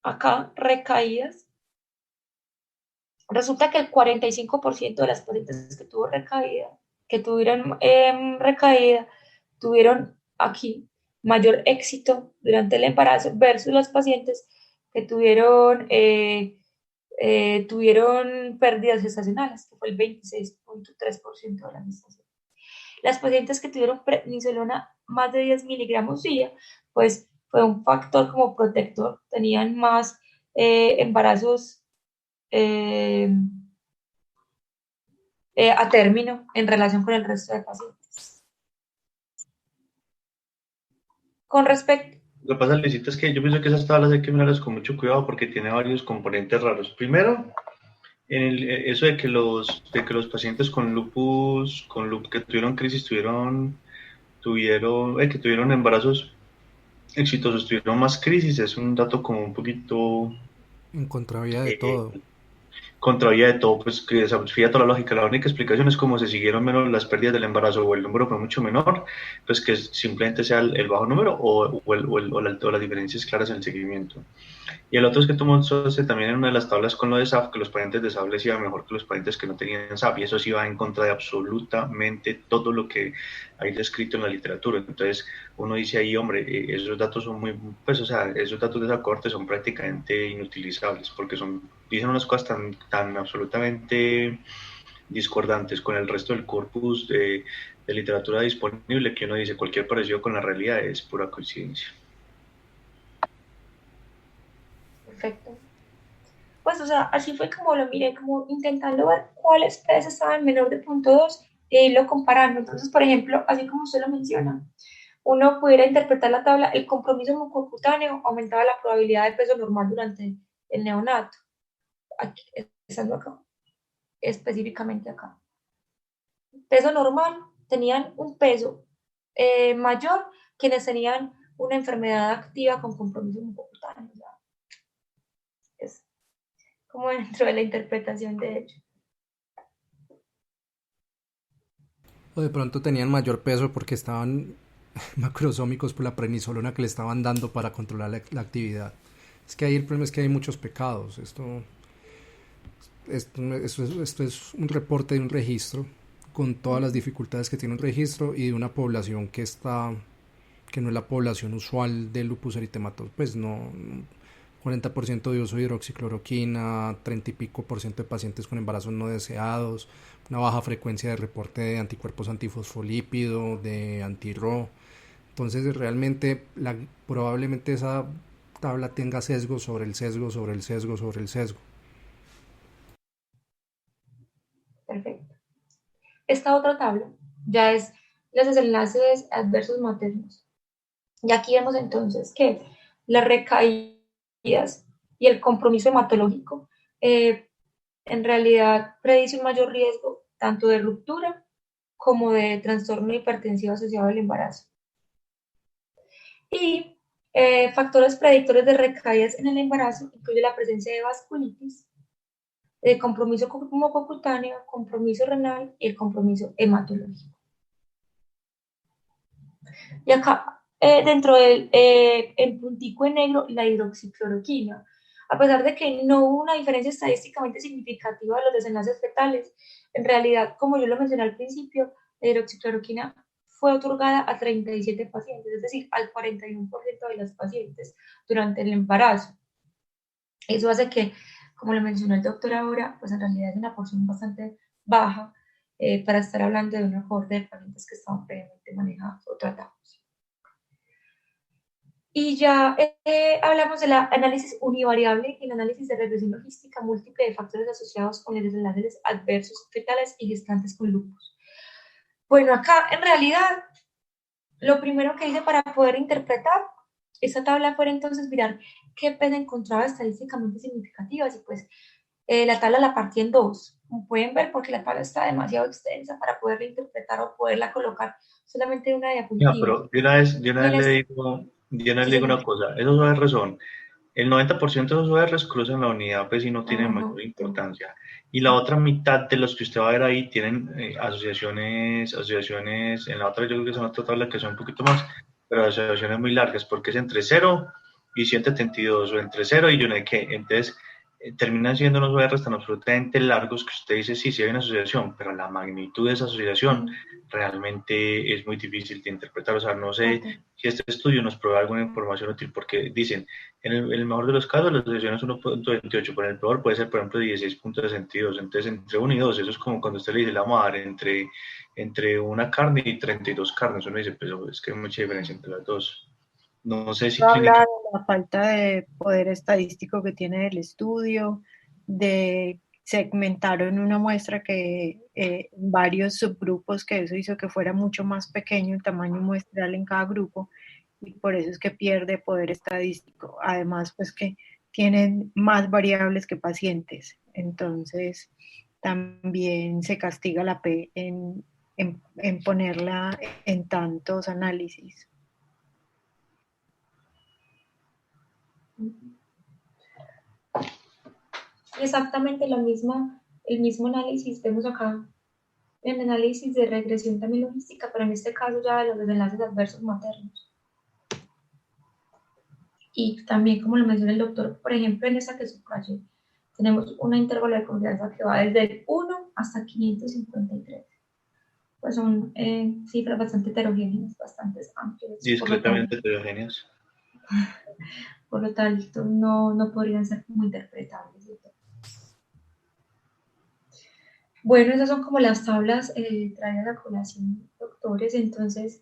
acá, recaídas. Resulta que el 45% de las pacientes que tuvo recaída, que tuvieron recaída, tuvieron aquí mayor éxito durante el embarazo versus las pacientes que tuvieron pérdidas gestacionales, que fue el 26.3% de la gestación. Las pacientes que tuvieron prednisolona más de 10 miligramos día, pues fue un factor como protector, tenían más embarazos a término en relación con el resto de pacientes. Con respecto... Lo que pasa, Luisita, es que yo pienso que esas tablas hay que mirarlas con mucho cuidado porque tiene varios componentes raros. Primero, eso de que los pacientes con lupus que tuvieron crisis, que tuvieron embarazos exitosos, tuvieron más crisis, es un dato como un poquito... En contravía de todo. Contravía de todo, pues que desafía toda la lógica. La única explicación es como se siguieron menos las pérdidas del embarazo o el número fue mucho menor, pues que simplemente sea el bajo número o las diferencias claras en el seguimiento. Y el otro es que tomó también en una de las tablas con lo de SAF, que los pacientes de SAF les iba mejor que los pacientes que no tenían SAF, y eso sí va en contra de absolutamente todo lo que hay descrito en la literatura. Entonces uno dice ahí, hombre, esos datos son muy, pues, o sea, esos datos de esa corte son prácticamente inutilizables, porque dicen unas cosas tan absolutamente discordantes con el resto del corpus de literatura disponible que uno dice cualquier parecido con la realidad es pura coincidencia. Perfecto. Pues, o sea, así fue como lo miré, como intentando ver cuáles P's estaban menor de 0.2 e irlo comparando. Entonces, por ejemplo, así como usted lo menciona, uno pudiera interpretar la tabla, el compromiso mucocutáneo aumentaba la probabilidad de peso normal durante el neonato. Aquí, estando acá, específicamente acá. Peso normal, tenían un peso mayor quienes tenían una enfermedad activa con compromiso mucocutáneo. Es como dentro de la interpretación de hecho. O de pronto tenían mayor peso porque estaban macrosómicos por la prednisolona que le estaban dando para controlar la actividad. Es que ahí el problema es que hay muchos pecados. Esto es un reporte de un registro con todas las dificultades que tiene un registro y de una población que no es la población usual del lupus eritematoso, pues no, 40% de uso de hidroxicloroquina, 30 y pico por ciento de pacientes con embarazos no deseados, una baja frecuencia de reporte de anticuerpos antifosfolípido, de anti-RO. Entonces realmente probablemente esa tabla tenga sesgo sobre el sesgo, sobre el sesgo, sobre el sesgo. Perfecto. Esta otra tabla ya es los desenlaces adversos maternos. Y aquí vemos entonces que las recaídas y el compromiso hematológico en realidad predice un mayor riesgo tanto de ruptura como de trastorno hipertensivo asociado al embarazo. Y factores predictores de recaídas en el embarazo incluye la presencia de vasculitis, de compromiso mucocutáneo, compromiso renal y el compromiso hematológico. Y acá, dentro del en puntico en negro, la hidroxicloroquina. A pesar de que no hubo una diferencia estadísticamente significativa de los desenlaces fetales, en realidad, como yo lo mencioné al principio, la hidroxicloroquina fue otorgada a 37 pacientes, es decir, al 41% de las pacientes durante el embarazo. Eso hace que, como lo mencionó el doctor ahora, pues en realidad es una porción bastante baja para estar hablando de una cohorte de pacientes que estaban previamente manejados o tratados. Y ya hablamos del análisis univariable y el análisis de regresión logística múltiple de factores asociados con los desenlaces adversos fetales y gestantes con lupus. Bueno, acá en realidad lo primero que hice para poder interpretar esta tabla fue entonces mirar qué P encontraba estadísticamente significativas y pues la tabla la partí en dos. Como pueden ver, porque la tabla está demasiado extensa para poderla interpretar o poderla colocar solamente en una diapositiva. Ya, pero de una vez le digo una cosa, eso no es razón. el 90% de los URs cruzan la unidad, pues y no tienen mayor importancia. Y la otra mitad de los que usted va a ver ahí tienen asociaciones, en la otra yo creo que son otra tabla que son un poquito más, pero asociaciones muy largas, porque es entre 0 y 172, o entre 0 y yo no sé qué. Entonces, terminan siendo unos URs tan absolutamente largos que usted dice, sí, sí hay una asociación, pero la magnitud de esa asociación realmente es muy difícil de interpretar. O sea, no sé si este estudio nos provee alguna información útil, porque dicen, en el mejor de los casos la asociación es 1.28, pero en el peor puede ser, por ejemplo, 16.62. Entonces, entre 1 y 2, eso es como cuando usted le dice, la vamos a dar entre una carne y 32 carnes. Uno dice, pero es que hay mucha diferencia entre las dos. No sé si Habla de la falta de poder estadístico que tiene el estudio, de segmentaron una muestra que varios subgrupos, que eso hizo que fuera mucho más pequeño el tamaño muestral en cada grupo, y por eso es que pierde poder estadístico. Además, pues que tienen más variables que pacientes, entonces también se castiga la P en ponerla en tantos análisis. Exactamente el mismo análisis vemos acá, en análisis de regresión también logística, pero en este caso ya de los desenlaces adversos maternos. Y también, como lo menciona el doctor, por ejemplo, en esa que subrayé, tenemos una intervalo de confianza que va desde el 1 hasta 553. Pues son cifras bastante heterogéneas, bastante amplias. Discretamente heterogéneas. Por lo tanto, no podrían ser como interpretables. Bueno, esas son como las tablas traídas a colación, doctores. Entonces,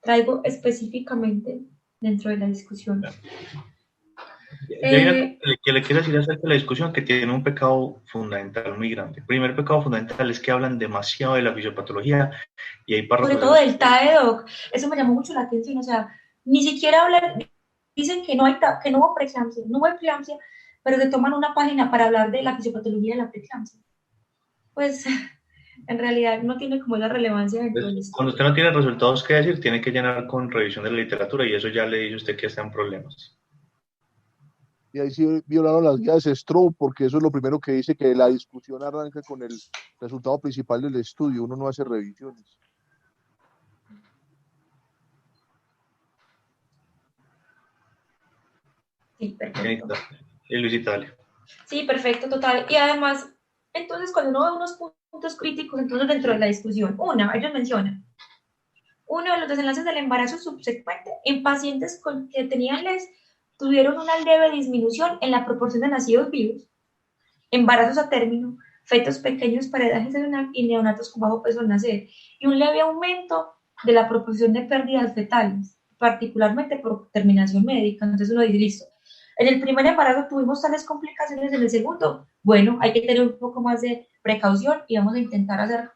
traigo específicamente dentro de la discusión. Que le quiero decir acerca de la discusión, que tiene un pecado fundamental muy grande. El primer pecado fundamental es que hablan demasiado de la fisiopatología y hay párrafos. Sobre todo del TAE, doc. Eso me llamó mucho la atención. O sea, ni siquiera hablan, dicen que no hubo preeclampsia, no hubo eclampsia, pero se toman una página para hablar de la fisiopatología de la preeclampsia. Pues en realidad no tiene como la relevancia dentro del estudio. Cuando usted no tiene resultados que decir, tiene que llenar con revisión de la literatura, y eso ya le dice usted que están problemas. Y ahí sí violaron las guías de Stroh, porque eso es lo primero que dice, que la discusión arranca con el resultado principal del estudio, uno no hace revisiones. Sí, perfecto. Y Luis Italia. Sí, perfecto, total. Y además, entonces cuando uno ve unos puntos críticos, entonces dentro de la discusión, ellos mencionan, uno de los desenlaces del embarazo subsecuente en pacientes que tenían LES tuvieron una leve disminución en la proporción de nacidos vivos, embarazos a término, fetos pequeños para edad gestacional y neonatos con bajo peso al nacer, y un leve aumento de la proporción de pérdidas fetales, particularmente por terminación médica. Entonces uno dice, listo, en el primer embarazo tuvimos tales complicaciones, en el segundo, bueno, hay que tener un poco más de precaución y vamos a intentar hacer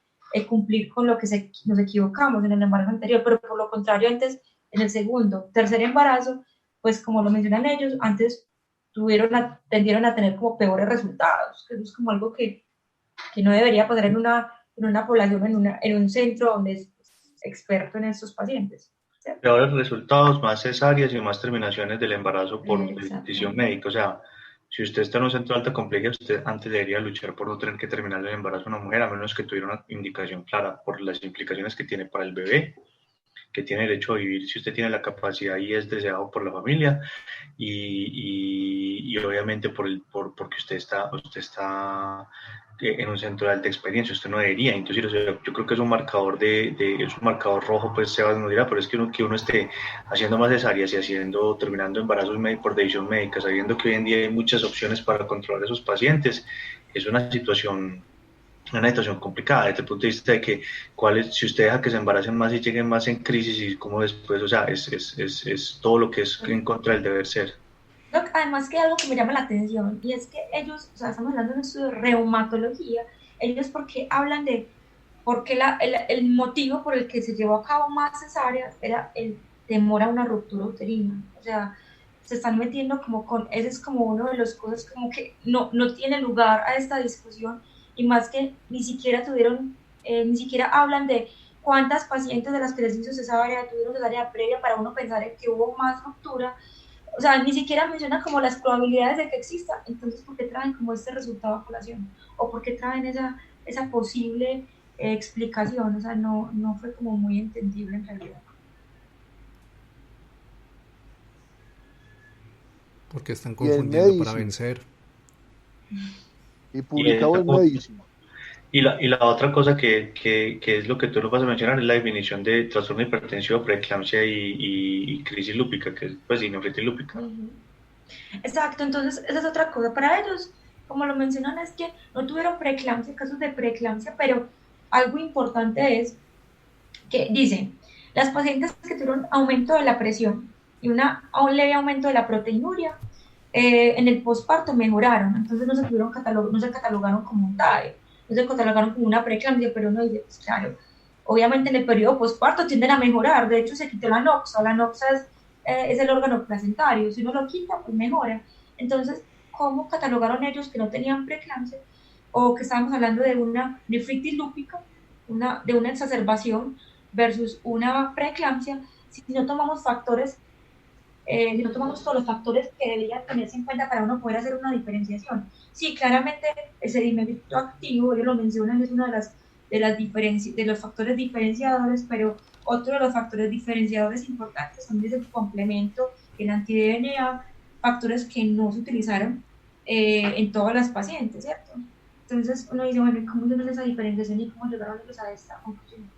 cumplir con lo que nos equivocamos en el embarazo anterior, pero por lo contrario, antes, en el segundo, tercer embarazo, pues como lo mencionan ellos, antes tendieron a tener como peores resultados, que eso es como algo que no debería pasar en una población, en un centro donde es experto en estos pacientes. ¿Cierto? Peores resultados, más cesáreas y más terminaciones del embarazo por decisión médica. O sea, si usted está en un centro de alta complejidad, usted antes debería luchar por no tener que terminar el embarazo de una mujer, a menos que tuviera una indicación clara por las implicaciones que tiene para el bebé, que tiene derecho a vivir si usted tiene la capacidad y es deseado por la familia, y obviamente porque usted está en un centro de alta experiencia. Usted no debería. Entonces, yo creo que es un marcador es un marcador rojo, pues Sebas nos dirá, pero es que uno esté haciendo más cesáreas y terminando embarazos por decisión médica, sabiendo que hoy en día hay muchas opciones para controlar a esos pacientes, es una situación complicada desde el punto de vista de que si usted deja que se embaracen más y lleguen más en crisis, y como después, o sea, es todo lo que es en contra del deber ser. Además que algo que me llama la atención, y es que ellos, o sea, estamos hablando de un estudio de reumatología, ellos porque hablan de porque el motivo por el que se llevó a cabo más cesáreas era el temor a una ruptura uterina. O sea, se están metiendo ese es como uno de los cosas como que no tiene lugar a esta discusión, y más que ni siquiera hablan de cuántas pacientes de las que les hizo cesárea tuvieron cesárea previa para uno pensar en que hubo más ruptura. o sea, ni siquiera menciona como las probabilidades de que exista, entonces ¿por qué traen como este resultado a colación? ¿O por qué traen esa posible explicación? O sea, no fue como muy entendible en realidad. Porque están Y en confundiendo para Medicine, vencer. y Y, publicado en Medicine. la otra cosa que es lo que tú nos vas a mencionar es la definición de trastorno hipertensivo, preeclampsia y crisis lúpica, que es pues sinusitis lúpica. Exacto, entonces esa es otra cosa. Para ellos, como lo mencionan, es que no tuvieron preeclampsia, casos de preeclampsia, pero algo importante es que dicen, las pacientes que tuvieron aumento de la presión y un leve aumento de la proteinuria, en el posparto mejoraron, entonces no se catalogaron como un TAE, no se catalogaron como una preeclampsia, pero uno dice, pues claro, obviamente en el periodo posparto tienden a mejorar, de hecho se quitó la noxa es el órgano placentario, si uno lo quita, pues mejora. Entonces, ¿cómo catalogaron ellos que no tenían preeclampsia o que estábamos hablando de una nefritis lúpica, de una exacerbación versus una preeclampsia, si no tomamos factores, si no tomamos todos los factores que deberían tenerse en cuenta para uno poder hacer una diferenciación? Sí, claramente el sedimento activo, ellos lo mencionan, es uno de los factores diferenciadores, pero otro de los factores diferenciadores importantes son el complemento, el anti-DNA, factores que no se utilizaron en todas las pacientes, ¿cierto? Entonces uno dice, bueno, ¿cómo se hace esa diferenciación y cómo llegaron ellos a esta conclusión?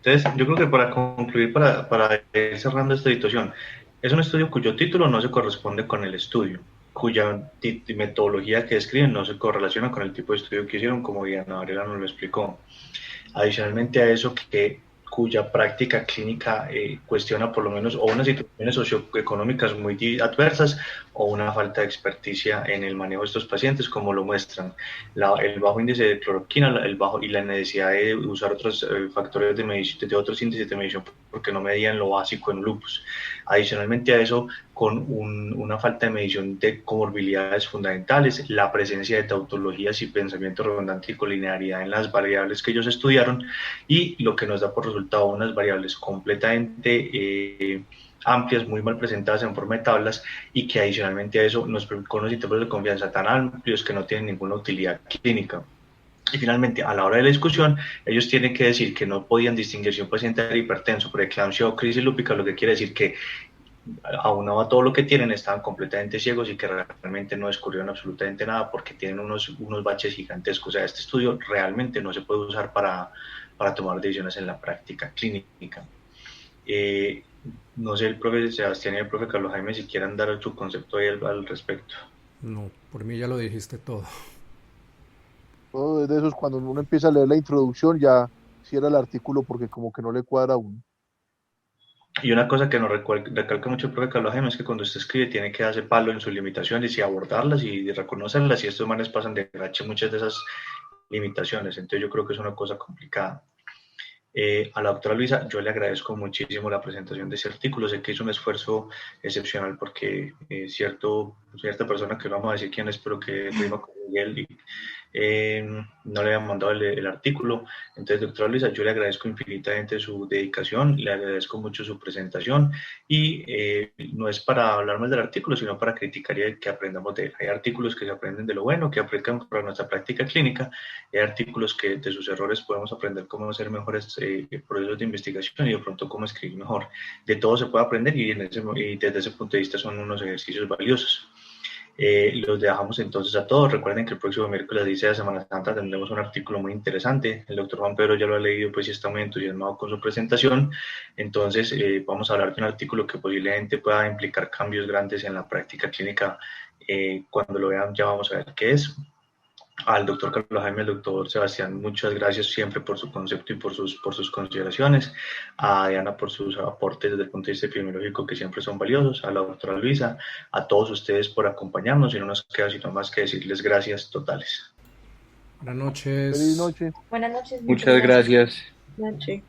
Entonces, yo creo que para concluir, para ir cerrando esta situación, es un estudio cuyo título no se corresponde con el estudio, cuya metodología que describen no se correlaciona con el tipo de estudio que hicieron, como Diana Varela nos lo explicó. Adicionalmente a eso, cuya práctica clínica cuestiona por lo menos o unas situaciones socioeconómicas muy adversas o una falta de experticia en el manejo de estos pacientes, como lo muestran el bajo índice de cloroquina y la necesidad de usar otros factores de medición, de otros índices de medición, porque no medían lo básico en lupus. Adicionalmente a eso, con una falta de medición de comorbilidades fundamentales, la presencia de tautologías y pensamiento redundante y colinearidad en las variables que ellos estudiaron, y lo que nos da por resultado unas variables completamente amplias, muy mal presentadas en forma de tablas, y que adicionalmente a eso nos con unos intervalos de confianza tan amplios que no tienen ninguna utilidad clínica. Y finalmente, a la hora de la discusión, ellos tienen que decir que no podían distinguir si un paciente era hipertenso, preeclampsia o crisis lúpica, lo que quiere decir que aunado a todo lo que tienen, estaban completamente ciegos y que realmente no descubrieron absolutamente nada porque tienen unos baches gigantescos. O sea, este estudio realmente no se puede usar para tomar decisiones en la práctica clínica. No sé, el profe Sebastián y el profe Carlos Jaime, si quieran dar su concepto ahí al respecto. No, por mí ya lo dijiste todo. Todo de esos, cuando uno empieza a leer la introducción, ya cierra el artículo porque como que no le cuadra a uno. Y una cosa que nos recalca mucho el profe Carlos Jaime es que cuando usted escribe tiene que darse palo en sus limitaciones y abordarlas y reconocerlas, y estos manes pasan de gache muchas de esas limitaciones. Entonces yo creo que es una cosa complicada. A la doctora Luisa, yo le agradezco muchísimo la presentación de ese artículo. Sé que hizo un esfuerzo excepcional porque cierta persona, que no vamos a decir quién es, pero que rima con Miguel, y no le habían mandado el artículo. Entonces, doctora Luisa, yo le agradezco infinitamente su dedicación, le agradezco mucho su presentación, y no es para hablar mal del artículo, sino para criticar y que aprendamos de él. Hay artículos que se aprenden de lo bueno, que aplican para nuestra práctica clínica, y hay artículos que de sus errores podemos aprender cómo hacer mejores procesos de investigación y de pronto cómo escribir mejor. De todo se puede aprender, y desde ese punto de vista son unos ejercicios valiosos. Los dejamos entonces a todos. Recuerden que el próximo miércoles 10 de Semana Santa tendremos un artículo muy interesante. El doctor Juan Pedro ya lo ha leído, pues, y está muy entusiasmado con su presentación. Entonces vamos a hablar de un artículo que posiblemente pueda implicar cambios grandes en la práctica clínica. Cuando lo vean ya vamos a ver qué es. Al doctor Carlos Jaime, al doctor Sebastián, muchas gracias siempre por su concepto y por sus consideraciones. A Diana por sus aportes desde el punto de vista epidemiológico, que siempre son valiosos. A la doctora Luisa, a todos ustedes por acompañarnos, y no nos queda sino más que decirles gracias totales. Buenas noches. Feliz noche. Buenas noches. Muchas gracias. Noche.